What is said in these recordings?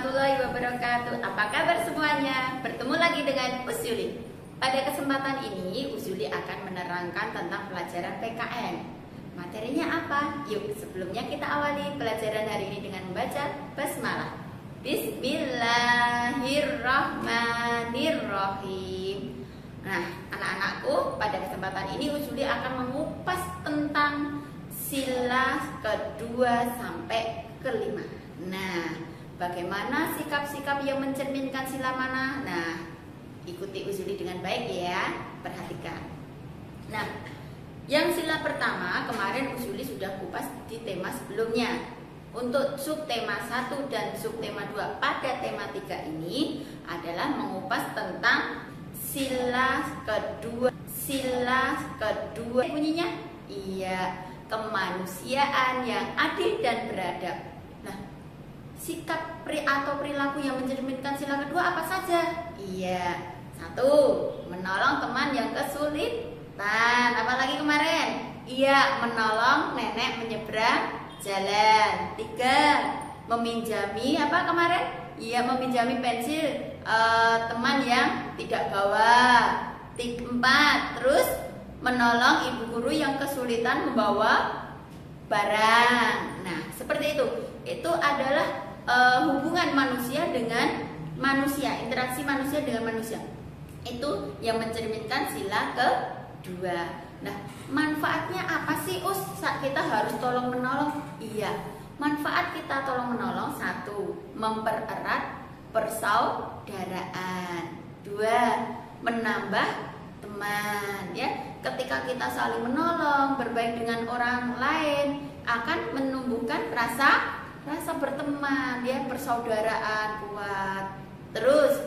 warahmatullahi wabarakatuh. Apa kabar semuanya? Bertemu lagi dengan Usyuli. Pada kesempatan ini Usyuli akan menerangkan tentang pelajaran PKN. Materinya apa? Yuk, sebelumnya kita awali pelajaran hari ini dengan membaca basmalah. Bismillahirrahmanirrahim. Nah, anak-anakku, pada kesempatan ini Usyuli akan mengupas tentang sila kedua sampai kelima. Nah, bagaimana sikap-sikap yang mencerminkan sila mana? Nah, ikuti Usyuli dengan baik ya, perhatikan. Nah, yang sila pertama kemarin Usyuli sudah kupas di tema sebelumnya. Untuk subtema 1 dan subtema 2 pada tema 3 ini adalah mengupas tentang sila kedua. Sila kedua bunyinya iya, kemanusiaan yang adil dan beradab. Nah, sikap atau perilaku yang mencerminkan sila kedua apa saja? Iya, 1. Menolong teman yang kesulitan. Apalagi kemarin? Iya, menolong nenek menyeberang jalan. 3. Meminjami apa kemarin? Iya, meminjami pensil teman yang tidak bawa. 4. Terus menolong ibu guru yang kesulitan membawa barang. Nah, seperti itu. Itu adalah hubungan manusia dengan manusia, interaksi manusia dengan manusia. Itu yang mencerminkan sila kedua. Nah, manfaatnya apa sih saat kita harus tolong menolong? Iya, manfaat kita tolong menolong 1. Mempererat persaudaraan. 2. Menambah teman, ya. Ketika kita saling menolong, berbaik dengan orang lain, akan menumbuhkan rasa berteman, ya, persaudaraan kuat. Terus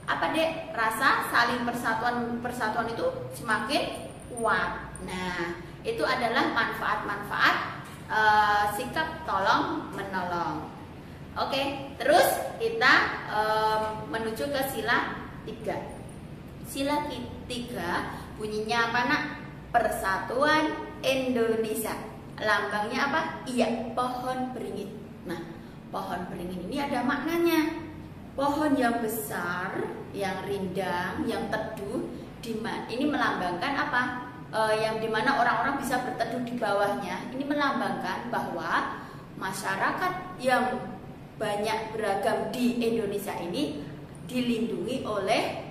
apa Dek? Rasa saling persatuan itu semakin kuat. Nah, itu adalah manfaat-manfaat sikap tolong menolong. Oke, terus kita menuju ke sila 3. Sila 3 bunyinya apa nak? Persatuan Indonesia. Lambangnya apa? Iya, pohon beringin. Nah, pohon beringin ini ada maknanya. Pohon yang besar, yang rindang, yang teduh, ini melambangkan apa? Yang dimana orang-orang bisa berteduh di bawahnya. Ini melambangkan bahwa masyarakat yang banyak beragam di Indonesia ini dilindungi oleh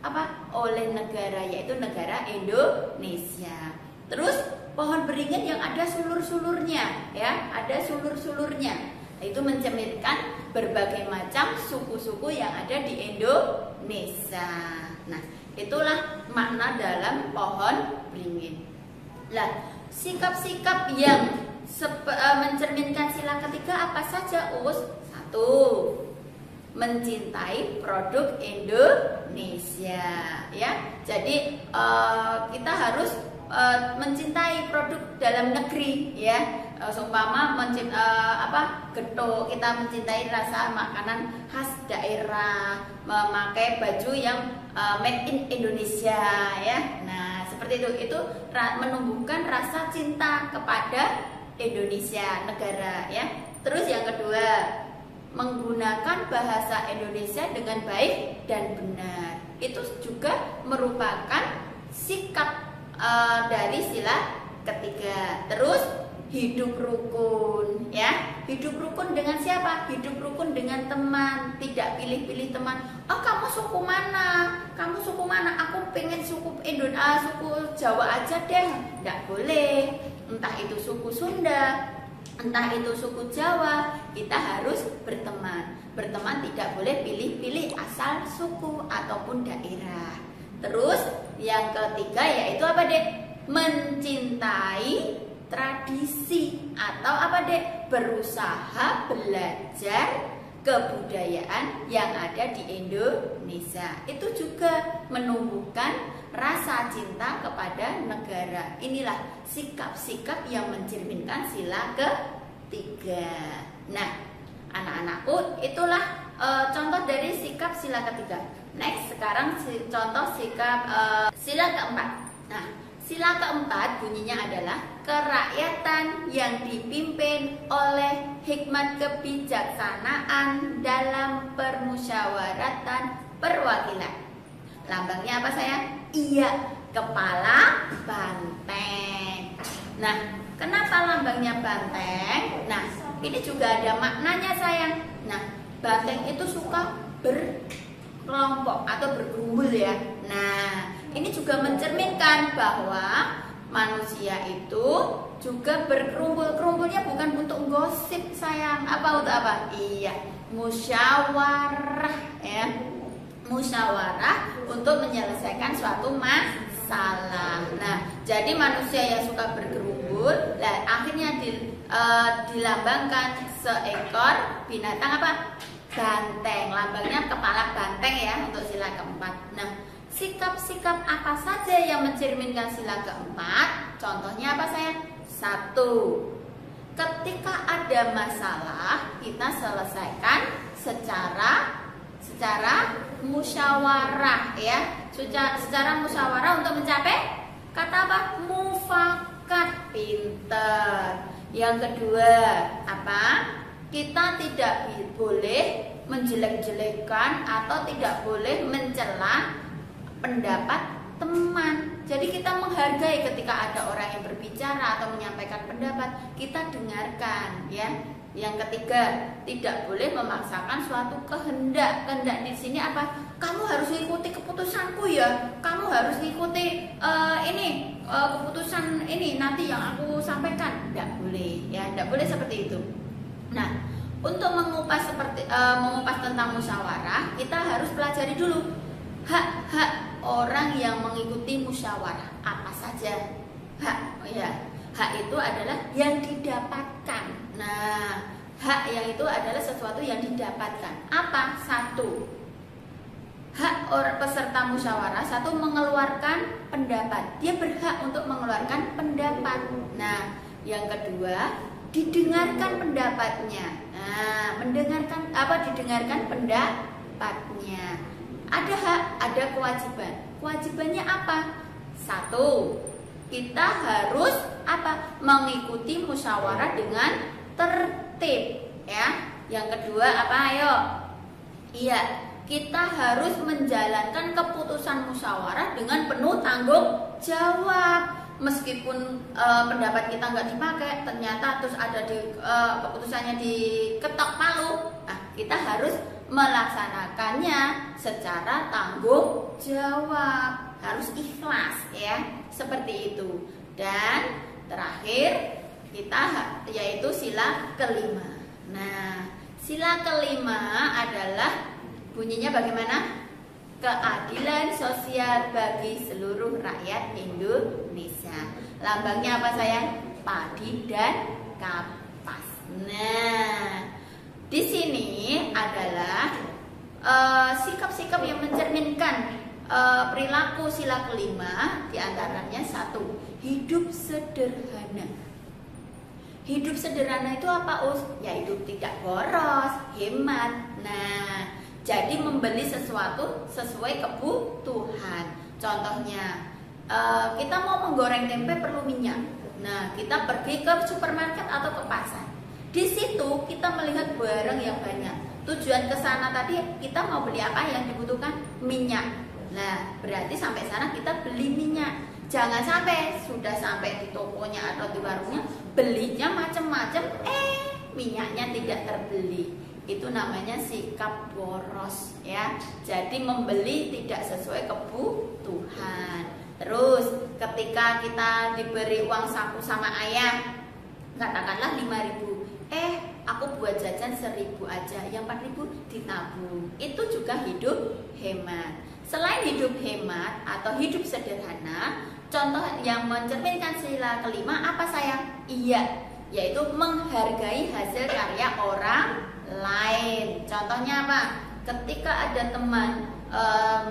apa? Oleh negara, yaitu negara Indonesia. Terus pohon beringin yang ada sulur-sulurnya, ya, ada sulur-sulurnya. Itu mencerminkan berbagai macam suku-suku yang ada di Indonesia. Nah, itulah makna dalam pohon beringin. Lah, sikap-sikap yang mencerminkan sila ketiga apa saja, Us? 1. Mencintai produk Indonesia, ya. Jadi kita harus mencintai produk dalam negeri, ya. Seumpama getuk, kita mencintai rasa makanan khas daerah, memakai baju yang made in Indonesia, ya. Nah, seperti itu menumbuhkan rasa cinta kepada Indonesia negara, ya. Terus yang kedua, menggunakan bahasa Indonesia dengan baik dan benar. Itu juga merupakan sikap dari sila ketiga. Terus hidup rukun, ya. Hidup rukun dengan siapa? Hidup rukun dengan teman, tidak pilih-pilih teman. Oh, kamu suku mana? Kamu suku mana? Aku pengen suku suku Jawa aja deh. Tidak boleh. Entah itu suku Sunda, entah itu suku Jawa, kita harus berteman. Berteman tidak boleh pilih-pilih asal suku ataupun daerah. Terus yang ketiga yaitu apa Dek? Mencintai tradisi atau apa Dek? Berusaha belajar kebudayaan yang ada di Indonesia. Itu juga menumbuhkan rasa cinta kepada negara. Inilah sikap-sikap yang mencerminkan sila ketiga. Nah, anak-anakku, itulah contoh dari sikap sila ketiga. Next, sekarang contoh sikap sila keempat. Nah, Sila keempat bunyinya adalah kerakyatan yang dipimpin oleh hikmat kebijaksanaan dalam permusyawaratan perwakilan. Lambangnya apa sayang? Iya, kepala banteng. Nah, kenapa lambangnya banteng? Nah, ini juga ada maknanya sayang. Nah, banteng itu suka berkelompok atau bergerumbul ya. Nah, ini juga mencerminkan bahwa manusia itu juga berkerumpul. Kerumpulnya bukan untuk gosip sayang. Apa untuk apa? Iya, musyawarah ya. Musyawarah untuk menyelesaikan suatu masalah. Nah, jadi manusia yang suka bergerumpul dan akhirnya dilambangkan seekor binatang apa? Banteng. Lambangnya kepala banteng ya untuk sila keempat. Nah, sikap-sikap apa saja yang mencerminkan sila keempat? Contohnya apa sayang? 1. Ketika ada masalah, kita selesaikan secara musyawarah ya. Secara musyawarah untuk mencapai kata apa? Mufakat. Pinter. Yang kedua, apa? Kita tidak boleh menjelek-jelekan atau tidak boleh mencela pendapat teman. Jadi kita menghargai ketika ada orang yang berbicara atau menyampaikan pendapat, kita dengarkan ya. Yang ketiga, tidak boleh memaksakan suatu kehendak. Kehendak di sini apa? Kamu harus mengikuti keputusanku ya. Kamu harus mengikuti keputusan ini nanti yang aku sampaikan. Tidak boleh ya, tidak boleh seperti itu. Nah, untuk mengupas tentang musyawarah, kita harus pelajari dulu hak-hak orang yang mengikuti musyawarah. Apa saja hak? Ya, hak itu adalah yang didapatkan. Nah, hak yang itu adalah sesuatu yang didapatkan. Apa? 1. Hak orang peserta musyawarah, 1, mengeluarkan pendapat. Dia berhak untuk mengeluarkan pendapat. Nah, yang kedua, didengarkan pendapatnya. Nah, didengarkan pendapatnya. Ada hak, ada kewajiban. Kewajibannya apa? 1, kita harus apa? Mengikuti musyawarah dengan tertib ya. Yang kedua apa? Ayo. Iya, kita harus menjalankan keputusan musyawarah dengan penuh tanggung jawab. Meskipun pendapat kita nggak dipakai, ternyata terus ada keputusannya diketok palu, nah, kita harus melaksanakannya secara tanggung jawab, harus ikhlas ya, seperti itu. Dan terakhir kita yaitu sila kelima. Nah, sila kelima adalah bunyinya bagaimana? Keadilan sosial bagi seluruh rakyat Indonesia. Lambangnya apa sayang? Padi dan kapas. Nah, di sini adalah sikap-sikap yang mencerminkan perilaku sila kelima. Diantaranya 1, hidup sederhana. Hidup sederhana itu apa, Us? Yaitu tidak boros, hemat. Nah, jadi membeli sesuatu sesuai kebutuhan. Contohnya, kita mau menggoreng tempe perlu minyak. Nah, kita pergi ke supermarket atau ke pasar. Di situ kita melihat barang yang banyak. Tujuan ke sana tadi kita mau beli apa yang dibutuhkan? Minyak. Nah, berarti sampai sana kita beli minyak. Jangan sampai sudah sampai di tokonya atau di warungnya belinya macam-macam, minyaknya tidak terbeli. Itu namanya sikap boros ya. Jadi membeli tidak sesuai kebutuhan. Terus ketika kita diberi uang saku sama ayah, katakanlah 5.000, aku buat jajan 1.000 aja, yang 4.000 ditabung. Itu juga hidup hemat. Selain hidup hemat atau hidup sederhana, contoh yang mencerminkan sila kelima apa sayang? Iya, yaitu menghargai hasil karya orang lain. Contohnya apa? Ketika ada teman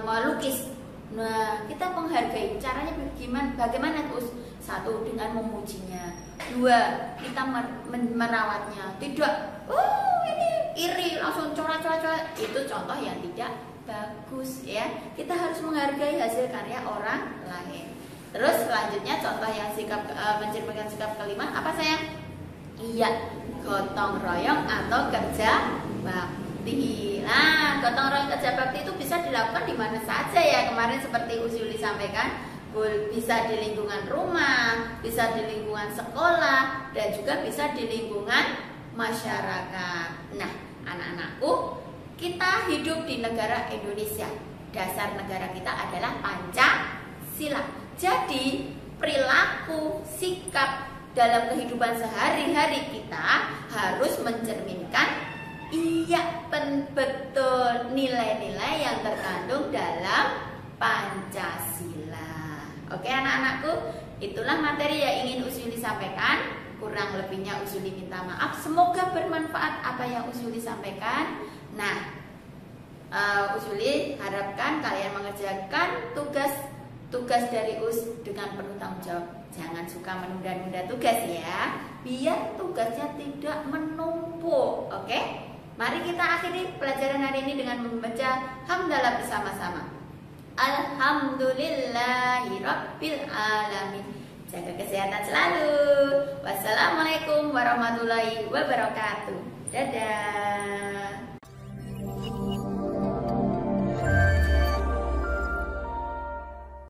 melukis, nah kita menghargai. Caranya bagaimana terus? 1, dengan memujinya. 2, kita merawatnya. Tidak, ini iri langsung coret-coret. Itu contoh yang tidak bagus ya. Kita harus menghargai hasil karya orang lain. Terus selanjutnya contoh yang mencerminkan sikap kelima apa sayang? Iya, gotong royong atau kerja bakti. Nah, gotong royong kerja bakti itu bisa dilakukan di mana saja ya. Kemarin seperti Usyuli sampaikan, bisa di lingkungan rumah, bisa di lingkungan sekolah, dan juga bisa di lingkungan masyarakat. Nah, anak-anakku, kita hidup di negara Indonesia. Dasar negara kita adalah Pancasila. Jadi perilaku, sikap dalam kehidupan sehari-hari kita harus mencerminkan betul nilai-nilai yang terkandung dalam Pancasila. Oke anak-anakku, itulah materi yang ingin Usyuli sampaikan. Kurang lebihnya Usyuli minta maaf. Semoga bermanfaat apa yang Usyuli sampaikan. Nah, Usyuli harapkan kalian mengerjakan tugas dari dengan penuh tanggung jawab. Jangan suka menunda-nunda tugas ya, biar tugasnya tidak menumpuk. Oke? Mari kita akhiri pelajaran hari ini dengan membaca hamdalah bersama-sama. Alhamdulillahirabbil alamin. Jaga kesehatan selalu. Wassalamualaikum warahmatullahi wabarakatuh. Dadah.